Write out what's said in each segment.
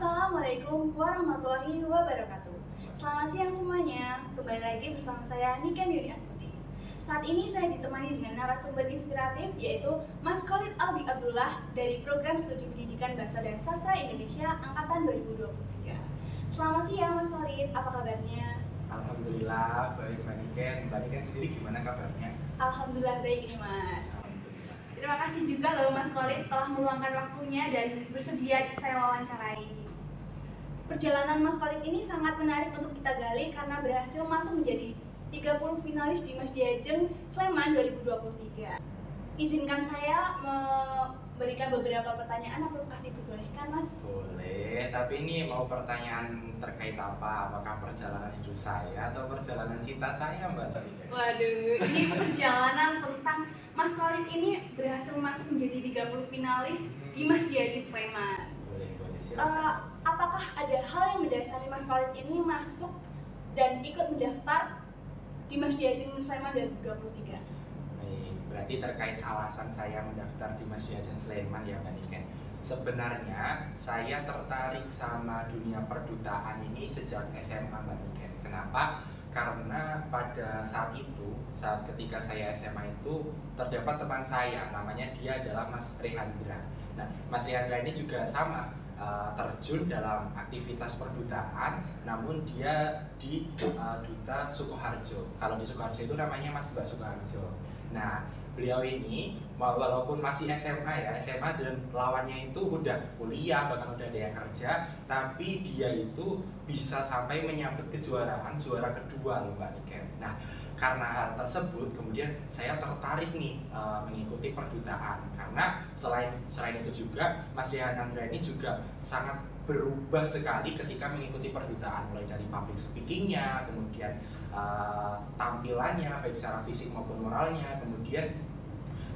Assalamualaikum warahmatullahi wabarakatuh. Selamat siang semuanya. Kembali lagi bersama saya Niken Yuni Astuti. Saat ini saya ditemani dengan narasumber inspiratif yaitu Mas Khalid Aldi Abdullah dari Program Studi Pendidikan Bahasa dan Sastra Indonesia Angkatan 2023. Selamat siang Mas Khalid, apa kabarnya? Alhamdulillah baik Mbak Niken. Mbak Niken sendiri gimana kabarnya? Alhamdulillah baik nih Mas. Alhamdulillah. Terima kasih juga loh Mas Khalid telah meluangkan waktunya dan bersedia saya wawancarai. Perjalanan Mas Khalid ini sangat menarik untuk kita gali karena berhasil masuk menjadi 30 finalis di Mas Diajeng Sleman 2023. Izinkan saya memberikan beberapa pertanyaan, apakah diperbolehkan Mas? Boleh, tapi ini mau pertanyaan terkait apa? Apakah perjalanan hidup saya atau perjalanan cinta saya Mbak Niken? Waduh, ini perjalanan tentang Mas Khalid ini berhasil masuk menjadi 30 finalis di Mas Diajeng Sleman. Boleh, silakan. Apakah ada hal yang mendasari Mas Khalid ini masuk dan ikut mendaftar di Mas Diajeng Sleman 2023? Baik, berarti terkait alasan saya mendaftar di Mas Diajeng Sleman ya Mbak Niken. Sebenarnya saya tertarik sama dunia perdutaan ini sejak SMA Mbak Niken. Kenapa? Karena pada saat itu, saat ketika saya SMA itu terdapat teman saya, namanya dia adalah Mas Rehandra. Nah, Mas Rehandra ini juga sama, terjun dalam aktivitas perdutaan, namun dia di Duta Sukoharjo. Kalau di Sukoharjo itu namanya Mas Mbak Sukoharjo. Nah, beliau ini walaupun masih SMA dan lawannya itu udah kuliah, bahkan udah ada yang kerja, tapi dia itu bisa sampai menyabet kejuaraan juara kedua loh Mbak Niken. Nah, karena hal tersebut kemudian saya tertarik nih mengikuti perdutaan, karena selain itu juga Mas Rehandra ini juga sangat berubah sekali ketika mengikuti perdutaan, mulai dari public speakingnya, kemudian tampilannya baik secara fisik maupun moralnya, kemudian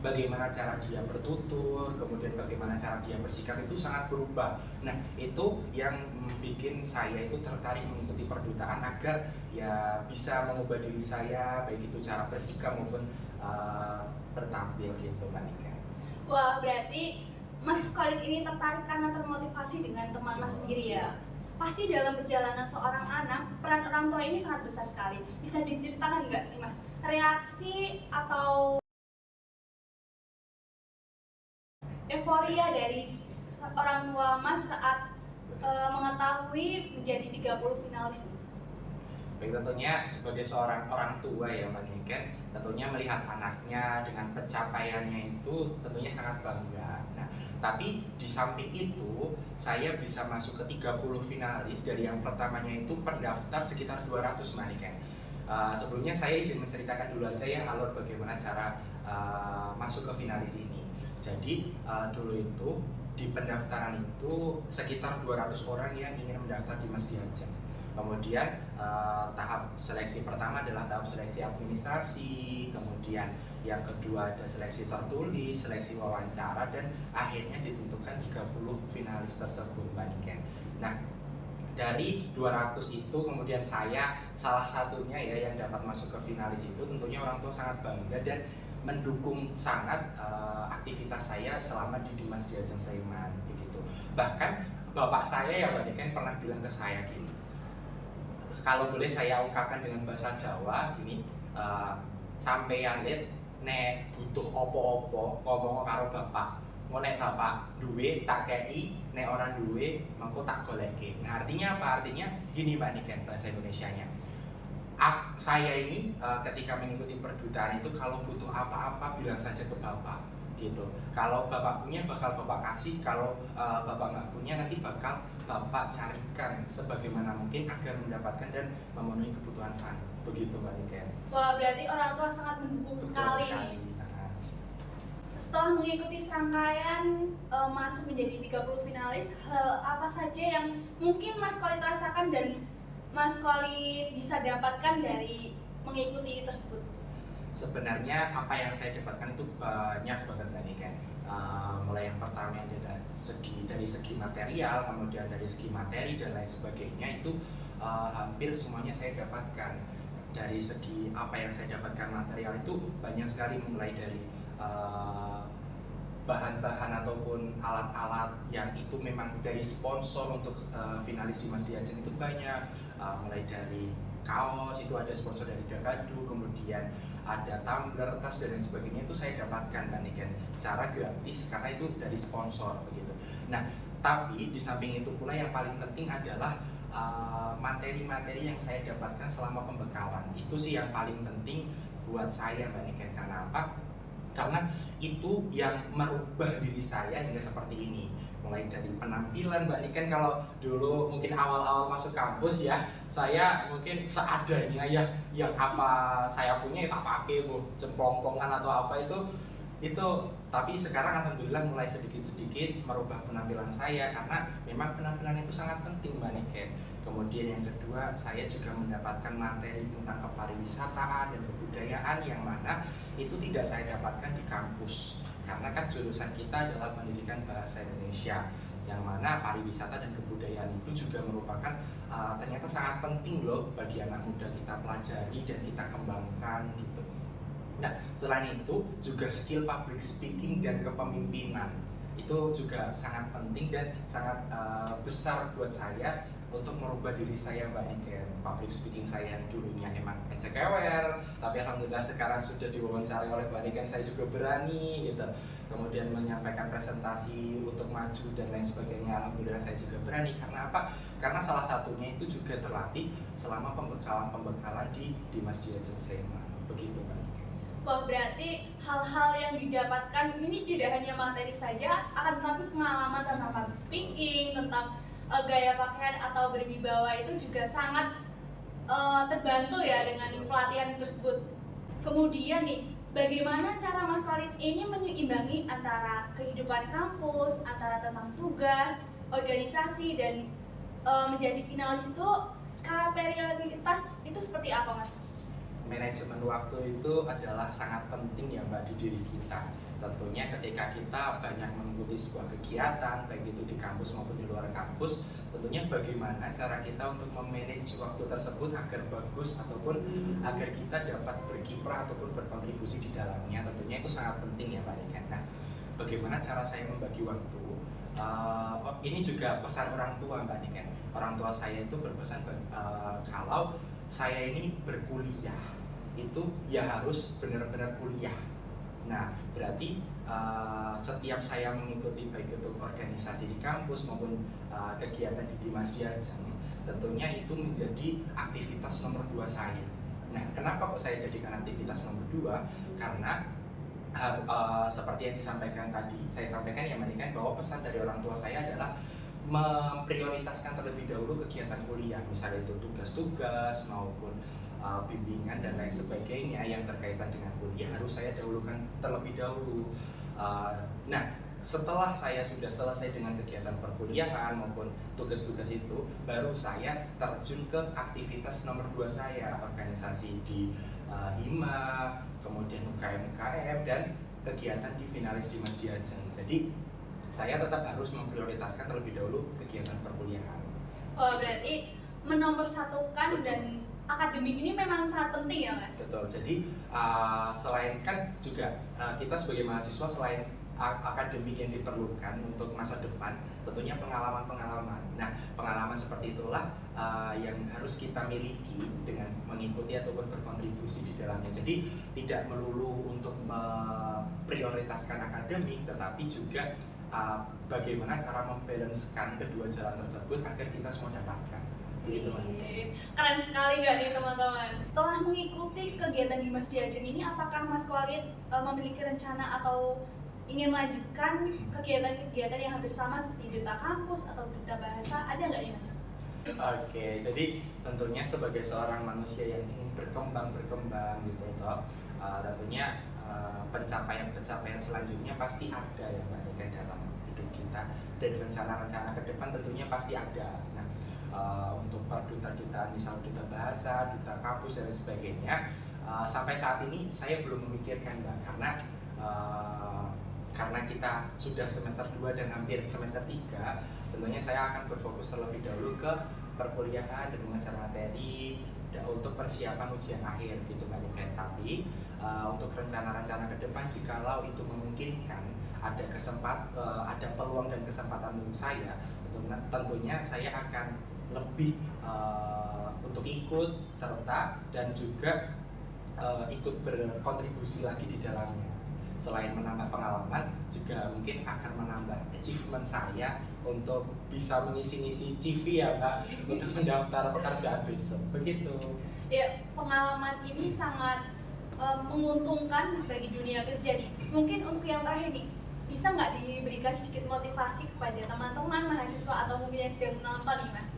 bagaimana cara dia bertutur, kemudian bagaimana cara dia bersikap itu sangat berubah. Nah, itu yang bikin saya itu tertarik mengikuti perdutaan agar ya bisa mengubah diri saya, baik itu cara bersikap maupun bertampil gitu Mbak Nika. Wah, berarti Mas Khalid ini tertarik karena termotivasi dengan teman Mas sendiri ya. Pasti dalam perjalanan seorang anak, peran orang tua ini sangat besar sekali. Bisa diceritakan nggak nih Mas, reaksi atau euforia dari orang tua Mas saat mengetahui menjadi 30 finalis? Baik, tentunya sebagai seorang orang tua ya Mbak Niken, tentunya melihat anaknya dengan pencapaiannya itu tentunya sangat bangga. Nah, tapi di samping itu saya bisa masuk ke 30 finalis dari yang pertamanya itu pendaftar sekitar 200 Mbak Niken. Sebelumnya saya izin menceritakan dulu aja ya alur bagaimana cara masuk ke finalis ini. Jadi dulu itu di pendaftaran itu sekitar 200 orang yang ingin mendaftar di Mas Diajeng. Kemudian tahap seleksi pertama adalah tahap seleksi administrasi, kemudian yang kedua ada seleksi tertulis, seleksi wawancara, dan akhirnya ditentukan 30 finalis tersebut Mbak Niken. Nah, dari 200 itu kemudian saya salah satunya ya yang dapat masuk ke finalis itu, tentunya orang tua sangat bangga dan mendukung sangat aktivitas saya selama di Dimas Diajeng Sleman begitu. Bahkan bapak saya ya Mbak Niken pernah bilang ke saya gini, kalau boleh saya ungkapkan dengan bahasa Jawa gini, sampeyan nek butuh opo-opo ngomong karo bapak, nek bapak duwe tak kei, nek orang duwe mengko tak goleke. Nah, artinya apa? Artinya gini Mbak Niken, bahasa Indonesianya, saya ini ketika mengikuti perdutaan itu kalau butuh apa-apa bilang saja ke bapak gitu. Kalau bapak punya bakal bapak kasih, kalau bapak nggak punya nanti bakal bapak carikan sebagaimana mungkin agar mendapatkan dan memenuhi kebutuhan saya. Begitu Mbak Niken. Wah, berarti orang tua sangat mendukung sekali nih. Setelah mengikuti serangkaian masuk menjadi 30 finalis, hal apa saja yang mungkin Mas Khalid rasakan dan Mas Khalid bisa dapatkan dari mengikuti tersebut? Sebenarnya apa yang saya dapatkan itu banyak banget Mbak Niken. Mulai yang pertama adalah dari segi material, kemudian dari segi materi dan lain sebagainya itu hampir semuanya saya dapatkan. Dari segi apa yang saya dapatkan material itu banyak sekali, mulai dari bahan-bahan ataupun alat-alat yang itu memang dari sponsor untuk finalis Dimas Diajeng itu banyak, mulai dari kaos itu ada sponsor dari Dakadu, kemudian ada tumbler, tas dan lain sebagainya itu saya dapatkan Mbak Niken secara gratis karena itu dari sponsor begitu. Nah, tapi di samping itu pula yang paling penting adalah materi-materi yang saya dapatkan selama pembekalan. Itu sih yang paling penting buat saya Mbak Niken. Karena apa? Karena itu yang merubah diri saya hingga seperti ini. Mulai dari penampilan Mbak Niken, kalau dulu mungkin awal-awal masuk kampus ya, saya mungkin seadanya ya, yang apa saya punya ya tak pakai bu, jempong-pongan atau apa itu. Tapi sekarang alhamdulillah mulai sedikit-sedikit merubah penampilan saya karena memang penampilan itu sangat penting Mbak Niken. Kemudian yang kedua, saya juga mendapatkan materi tentang kepariwisataan dan kebudayaan yang mana itu tidak saya dapatkan di kampus. Karena kan jurusan kita adalah pendidikan bahasa Indonesia, yang mana pariwisata dan kebudayaan itu juga merupakan ternyata sangat penting loh bagi anak muda kita pelajari dan kita kembangkan gitu. Nah, selain itu juga skill public speaking dan kepemimpinan itu juga sangat penting dan sangat besar buat saya untuk merubah diri saya Mbak Niken. Public speaking saya yang dulunya emang ecekewer, tapi alhamdulillah sekarang sudah diwawancari oleh Mbak Niken, saya juga berani gitu. Kemudian menyampaikan presentasi untuk maju dan lain sebagainya, alhamdulillah saya juga berani. Karena apa? Karena salah satunya itu juga terlatih selama pembekalan di Dimas Diajeng Sleman. Begitu Mbak Niken. Wah, berarti hal-hal yang didapatkan ini tidak hanya materi saja, akan tetapi pengalaman tentang public speaking, tentang gaya pakaian atau berwibawa itu juga sangat terbantu ya dengan pelatihan tersebut. Kemudian nih, bagaimana cara Mas Khalid ini menyeimbangi antara kehidupan kampus, antara tentang tugas, organisasi, dan menjadi finalis itu skala prioritas itu seperti apa Mas? Manajemen waktu itu adalah sangat penting ya Mbak di diri kita. Tentunya ketika kita banyak mengikuti sebuah kegiatan, baik itu di kampus maupun di luar kampus, tentunya bagaimana cara kita untuk memanage waktu tersebut agar bagus ataupun agar kita dapat berkiprah ataupun berkontribusi di dalamnya. Tentunya itu sangat penting ya Mbak Niken. Nah, bagaimana cara saya membagi waktu? Ini juga pesan orang tua Mbak Niken. Orang tua saya itu berpesan kalau saya ini berkuliah itu ya harus benar-benar kuliah. Nah, berarti setiap saya mengikuti baik itu organisasi di kampus maupun kegiatan di Dimas Diajeng, tentunya itu menjadi aktivitas nomor 2 saya. Nah, kenapa kok saya jadikan aktivitas nomor 2? Karena seperti yang disampaikan tadi, saya sampaikan ya Mbak Niken, bahwa pesan dari orang tua saya adalah memprioritaskan terlebih dahulu kegiatan kuliah, misalnya itu tugas-tugas maupun bimbingan dan lain sebagainya yang berkaitan dengan kuliah harus saya dahulukan terlebih dahulu. Nah, setelah saya sudah selesai dengan kegiatan perkuliahan maupun tugas-tugas itu, baru saya terjun ke aktivitas nomor 2 saya, organisasi di HIMA, kemudian UKM-UKM dan kegiatan di finalis Dimas Diajeng. Jadi saya tetap harus memprioritaskan terlebih dahulu kegiatan perkuliahan. Oh, berarti menomorsatukan dan akademik ini memang sangat penting ya Mas? Betul, jadi selain kan juga kita sebagai mahasiswa selain akademik yang diperlukan untuk masa depan, tentunya pengalaman-pengalaman. Nah, pengalaman seperti itulah yang harus kita miliki dengan mengikuti ataupun berkontribusi di dalamnya. Jadi tidak melulu untuk memprioritaskan akademik, tetapi juga bagaimana cara membalancekan kedua jalan tersebut agar kita semua dapatkan. Keren sekali gak nih teman-teman? Setelah mengikuti kegiatan Dimas Diajeng ini, apakah Mas Khalid memiliki rencana atau ingin melanjutkan kegiatan-kegiatan yang hampir sama seperti duta kampus atau duta bahasa? Ada nggak nih Mas? Oke, jadi tentunya sebagai seorang manusia yang ingin berkembang gitu toh, tentunya pencapaian-pencapaian selanjutnya pasti ada ya Mbak Niken dalam hidup kita, dan rencana-rencana ke depan tentunya pasti ada. Nah, untuk perduta-dutaan misal duta bahasa, duta kampus dan sebagainya, sampai saat ini saya belum memikirkan Mbak, karena kita sudah semester 2 dan hampir semester 3, tentunya saya akan berfokus terlebih dahulu ke perkuliahan dan mengejar materi untuk persiapan ujian akhir gitu Mbak Niken. Tapi untuk rencana-rencana ke depan jikalau itu memungkinkan, ada peluang dan kesempatan untuk saya, tentunya saya akan lebih untuk ikut serta dan juga ikut berkontribusi lagi di dalamnya. Selain menambah pengalaman, juga mungkin akan menambah achievement saya untuk bisa mengisi-ngisi CV ya Kak, untuk mendaftar pekerjaan besok. Begitu. Ya, pengalaman ini sangat menguntungkan bagi dunia kerja nih. Mungkin untuk yang terakhir nih, bisa nggak diberikan sedikit motivasi kepada teman-teman mahasiswa atau mungkin yang sedang menonton nih Mas?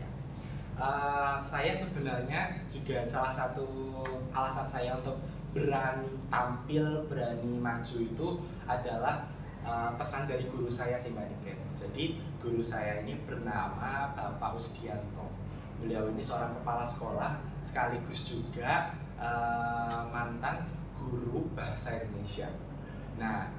Saya sebenarnya juga salah satu alasan saya untuk berani tampil, berani maju itu adalah pesan dari guru saya sih Mbak Niken. Jadi guru saya ini bernama Bapak Usdianto. Beliau ini seorang kepala sekolah sekaligus juga mantan guru bahasa Indonesia. Nah,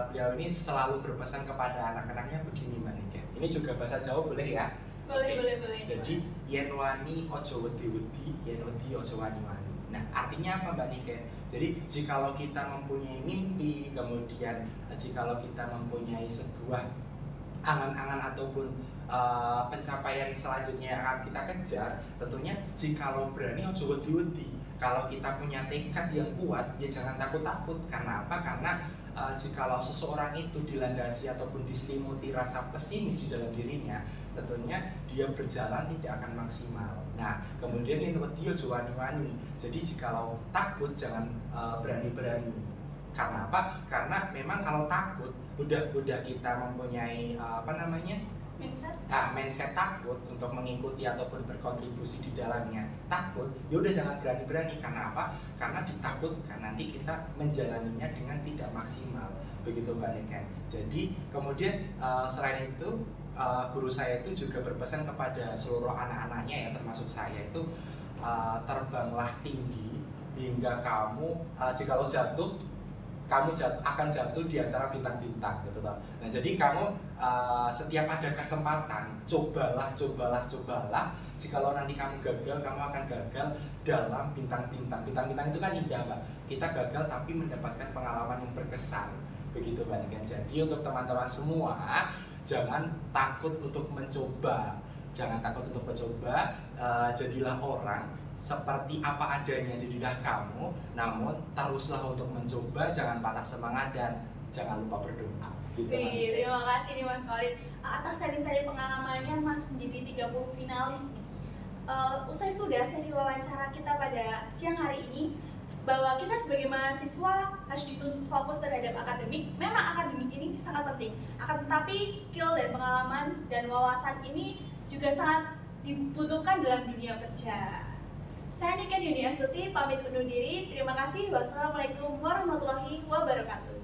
beliau ini selalu berpesan kepada anak-anaknya begini Mbak Niken. Ini juga bahasa Jawa boleh ya? Boleh. Jadi yen wani ojo wedi-wedi, yen wedi ojo wani-wani. Nah, artinya apa Mbak Niken? Jadi jikalau kita mempunyai mimpi, kemudian jikalau kita mempunyai sebuah angan-angan ataupun pencapaian selanjutnya yang akan kita kejar, tentunya jikalau berani ojo wedi-wedi. Kalau kita punya tekad yang kuat, ya jangan takut-takut. Karena apa? Karena jikalau seseorang itu dilandasi ataupun diselimuti rasa pesimis di dalam dirinya, tentunya dia berjalan tidak akan maksimal. Nah, kemudian ini dia wani-wani. Jadi jikalau takut jangan berani-berani. Karena apa? Karena memang kalau takut, udah kita mempunyai mindset takut untuk mengikuti ataupun berkontribusi di dalamnya, takut, ya udah jangan berani-berani. Karena apa? Karena ditakutkan nanti kita menjalaninya dengan tidak maksimal, begitu Mbak Niken. Jadi kemudian selain itu guru saya itu juga berpesan kepada seluruh anak-anaknya ya, termasuk saya itu, terbanglah tinggi hingga kamu jikalau jatuh, kamu akan jatuh di antara bintang-bintang gitu toh. Nah, jadi kamu setiap ada kesempatan cobalah. Jikalau nanti kamu gagal, kamu akan gagal dalam bintang-bintang. Bintang-bintang itu kan indah Mbak. Kita gagal tapi mendapatkan pengalaman yang berkesan. Begitu Mbak Niken. Jadi untuk teman-teman semua, jangan takut untuk mencoba. Jadilah orang seperti apa adanya, jadilah kamu. Namun teruslah untuk mencoba, jangan patah semangat dan jangan lupa berdoa. Gitu, terima kasih nih Mas Khalid atas seri-seri pengalamannya Mas menjadi 30 finalis nih. Usai sudah sesi wawancara kita pada siang hari ini, bahwa kita sebagai mahasiswa harus dituntut fokus terhadap akademik. Memang akademik ini sangat penting, akan tetapi skill dan pengalaman dan wawasan ini juga sangat dibutuhkan dalam dunia kerja. Saya Niken Yuni Astuti pamit undur diri. Terima kasih. Wassalamualaikum warahmatullahi wabarakatuh.